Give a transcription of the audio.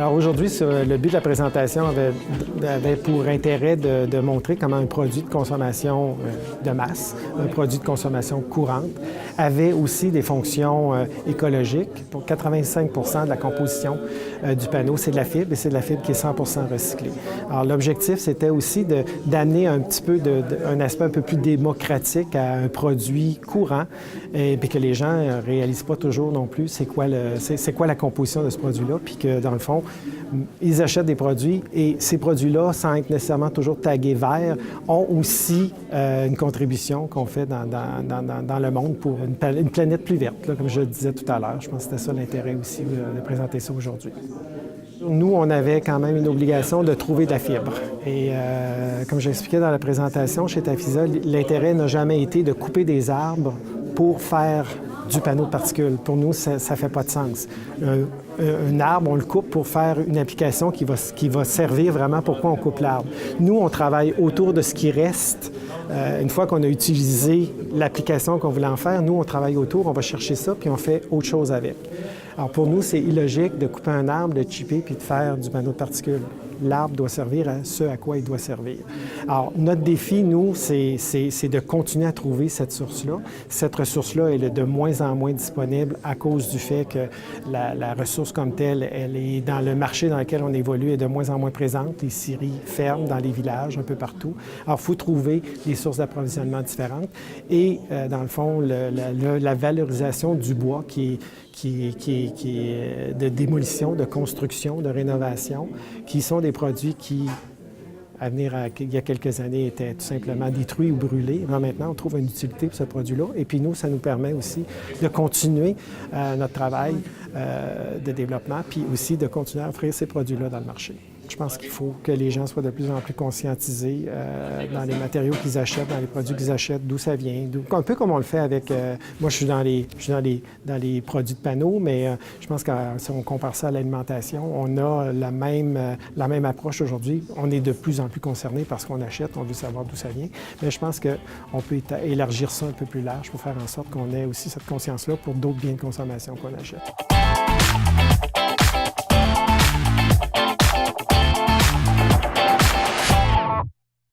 Alors aujourd'hui, le but de la présentation avait pour intérêt de montrer comment un produit de consommation de masse, un produit de consommation courante, avait aussi des fonctions écologiques. Pour 85 de la composition du panneau, c'est de la fibre et c'est de la fibre qui est 100 recyclée. Alors l'objectif, c'était aussi d'amener un petit peu un aspect un peu plus démocratique à un produit courant et puis que les gens ne réalisent pas toujours non plus c'est quoi la composition de ce produit-là, puis que dans le fond, ils achètent des produits et ces produits-là, sans être nécessairement toujours tagués vert, ont aussi une contribution qu'on fait dans le monde pour une planète plus verte, là, comme je le disais tout à l'heure. Je pense que c'était ça l'intérêt aussi de présenter ça aujourd'hui. Nous, on avait quand même une obligation de trouver de la fibre. Et comme j'expliquais dans la présentation, chez Tafisa, l'intérêt n'a jamais été de couper des arbres pour faire du panneau de particules. Pour nous, ça ne fait pas de sens. Un arbre, on le coupe pour faire une application qui va servir vraiment pourquoi on coupe l'arbre. Nous, on travaille autour de ce qui reste. Une fois qu'on a utilisé l'application qu'on voulait en faire, nous, on travaille autour, on va chercher ça, puis on fait autre chose avec. Alors pour nous, c'est illogique de couper un arbre, de chipper, puis de faire du panneau de particules. L'arbre doit servir à ce à quoi il doit servir. Alors, notre défi, nous, c'est de continuer à trouver cette source-là. Cette ressource-là, elle est de moins en moins disponible à cause du fait que la ressource comme telle, elle est dans le marché dans lequel on évolue, est de moins en moins présente. Les scieries ferment dans les villages, un peu partout. Alors, il faut trouver des sources d'approvisionnement différentes. Et, dans le fond, la valorisation du bois qui est de démolition, de construction, de rénovation, qui sont des produits qui, à venir il y a quelques années, étaient tout simplement détruits ou brûlés. Alors maintenant, on trouve une utilité pour ce produit-là. Et puis nous, ça nous permet aussi de continuer notre travail de développement, puis aussi de continuer à offrir ces produits-là dans le marché. Je pense qu'il faut que les gens soient de plus en plus conscientisés dans les matériaux qu'ils achètent, dans les produits qu'ils achètent, d'où ça vient. Un peu comme on le fait avec... moi, je suis dans les produits de panneaux, mais je pense que si on compare ça à l'alimentation, on a la même approche aujourd'hui. On est de plus en plus concernés parce qu'on achète, on veut savoir d'où ça vient. Mais je pense qu'on peut élargir ça un peu plus large pour faire en sorte qu'on ait aussi cette conscience-là pour d'autres biens de consommation qu'on achète.